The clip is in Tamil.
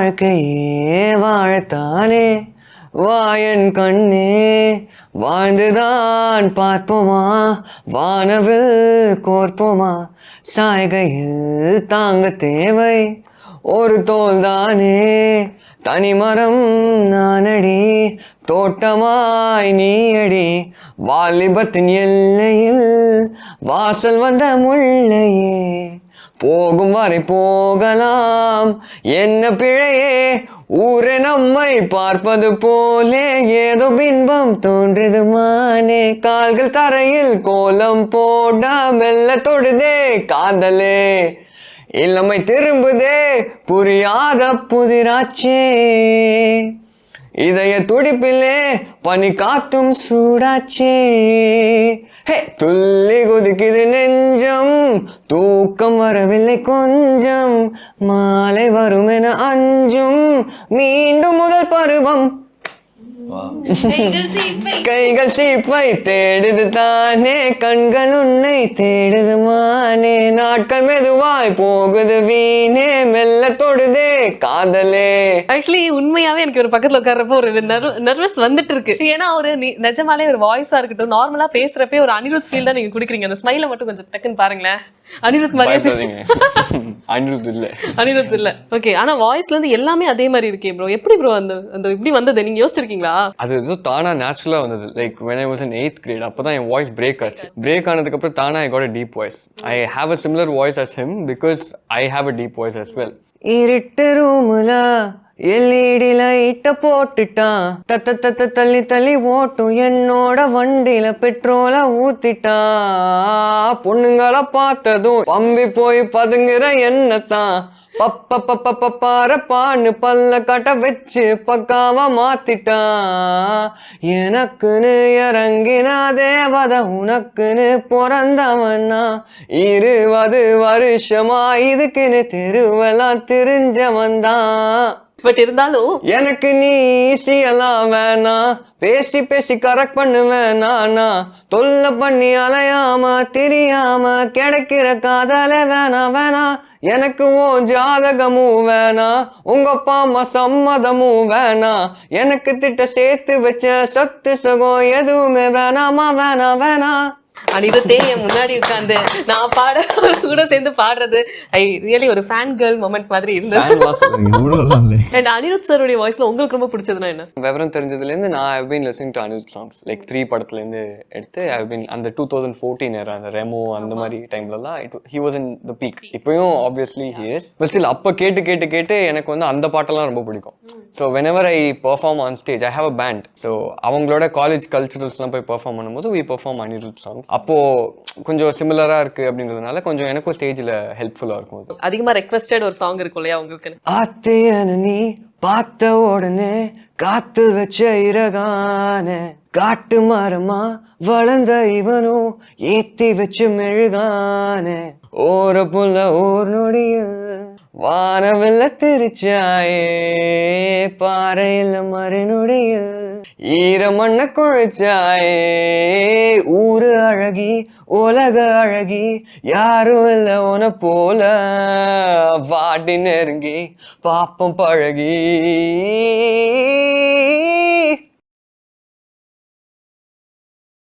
வாழ்க்கையே வாழத்தானே வாயன் கண்ணே வாழ்ந்துதான் பார்ப்போமா வானவில் கோர்ப்போமா சாய்கையில் தாங்க தேவை ஒரு தோல்தானே தனிமரம் நானடி தோட்டமாய் நீயடி வாலிபத்தின் எல்லையில் வாசல் வந்த முள்ளையே போகும் வரை போகலாம் என்ன பிழையே ஊரே நம்மை பார்ப்பது போலே ஏதோ பின்பம் தோன்றுது மானே கால்கள் தரையில் கோலம் போட மெல்ல தொடுதே காதலே இளமை திரும்புதே புரியாத புதிராச்சே இதய துடிப்பிலே பனி காத்தும் சூடாச்சே ஹே துள்ளி குதிக்குது நெஞ்சம் தூக்கம் வரவில்லை கொஞ்சம் மாலை வரும் என அஞ்சும் மீண்டும் முதல் பருவம் கைகள் சீப்பை தேடுது தானே கண்கள் உன்னை தேடுது மானே நாட்கள் மெதுவாய் போகுது வீணே மெல்ல தொடுதே காதலே. ஆக்சுவலி உண்மையாவே எனக்கு ஒரு பக்கத்துல உட்கார்றப்போ ஒரு நர்வஸ் வந்துட்டு இருக்கு. ஏன்னா ஒரு நிஜமாலே ஒரு வாய்ஸா இருக்கட்டும் நார்மலா பேசுறப்பே ஒரு அனிருத் ஃபீல் தான் நீங்க குடுக்குறீங்க. அந்த ஸ்மைல மட்டும் கொஞ்சம் டக்குன்னு பாருங்களேன். அனிருத் மாதிரி அனிருத் இல்ல. ஓகே, ஆனா வாய்ஸ்ல இருந்து எல்லாமே அதே மாதிரி இருக்கே ப்ரோ. எப்படி ப்ரோ அந்த இப்படி வந்தது நீங்க யோசிச்சிருக்கீங்களா? அது ஏதோ தானா நேச்சுரலா வந்தது. Like when I was in 8th grade அப்பதான் என் வாய்ஸ் பிரேக் ஆச்சு. பிரேக் ஆனதுக்கு அப்புறம் தானா I got a deep voice. I have a similar voice as him because I have a deep voice as well. இருட்டு ரூமுல எல்இடி லைட்ட போட்டுட்டான் தத்த தத்த தள்ளி தள்ளி ஓட்டும் என்னோட வண்டியில பெட்ரோல ஊத்திட்டா பொண்ணுங்களை பார்த்ததும் பம்பி போய் பதுங்குற என்னத்தான் பப்ப பப்ப பப்பார பான்னு பல்ல கட்ட வச்சு பக்காவா மாத்திட்டான் எனக்குன்னு இறங்கினா தேவத உனக்குன்னு பிறந்தவனா 20 வருஷமா இதுக்குன்னு தெருவெல்லாம் தெரிஞ்சவன் தான். பட் இருந்தாலும் எனக்கு நீ ஈஸியெல்லாம் வேணாம் பேசி பேசி கரெக்ட் பண்ணுவேன் நானா தொல்லை பண்ணி அலையாம தெரியாம கிடைக்கிற காதல வேணாம் வேணாம் எனக்கு ஓ ஜாதகமும் வேணாம் உங்க அப்பா அம்மா சம்மதமும் வேணாம் எனக்கு திட்ட சேர்த்து வச்ச சொத்து சுகம் எதுவுமே வேணாமா வேணாம் வேணாம். அனிருத்தே என் முன்னாடி உட்காந்து நான் பாட கூட சேர்ந்து பாடுறது ஐ ரியலி ஒரு ஃபேன் கேர்ள் மொமெண்ட் மாதிரி இருந்தது. அண்ட் அனிருத் சாருடைய வாய்ஸ்ல உங்களுக்கு ரொம்ப பிடிச்சதுன்னா என்ன? விவரம் தெரிஞ்சதுல இருந்து நான் have been listening to Anirudh songs like 3 படத்துல இருந்து எடுத்து ஹவ் பீன் அந்த 2014 era அந்த ரெமோ அந்த மாதிரி டைம்ல எல்லாம் he was in the peak. இப்பயும் obviously he is but still அப்ப கேட்டு கேட்டு கேட்டு எனக்கு வந்து அந்த பாட்டெல்லாம் ரொம்ப பிடிக்கும். So whenever I perform on stage I have a band. So அவங்களோட காலேஜ் கல்ச்சரல்ஸ்லாம் போய் பெர்ஃபார்ம் பண்ணும்போது we perform அனிருத் சாங்ஸ். அப்போ கொஞ்சம் சிமிலரா இருக்கு அப்படின்றதுனால கொஞ்சம் எனக்கும் ஸ்டேஜ்ல ஹெல்ப்ஃபுல்லா இருக்கும். அதிகமா ரெக்வெஸ்டட் ஒரு சாங் இருக்கும் இல்லையா உங்களுக்கு? ஆத்தியன நீ பார்த்த உடனே காத்து வச்ச இரகானே காட்டு மரமா வளர்ந்த இவனும் ஏத்தி வச்சு மெழுகானே ஓர புள்ள ஓர் நொடியில் வானவில்ல திருச்சாயே பாறையில் மறுநொடியில் ஈர மண்ண குழைச்சாயே ஊரு அழகி உலக அழகி யாரும் இல்ல உன போல வாடி நெருங்கி பாப்பம் பழகி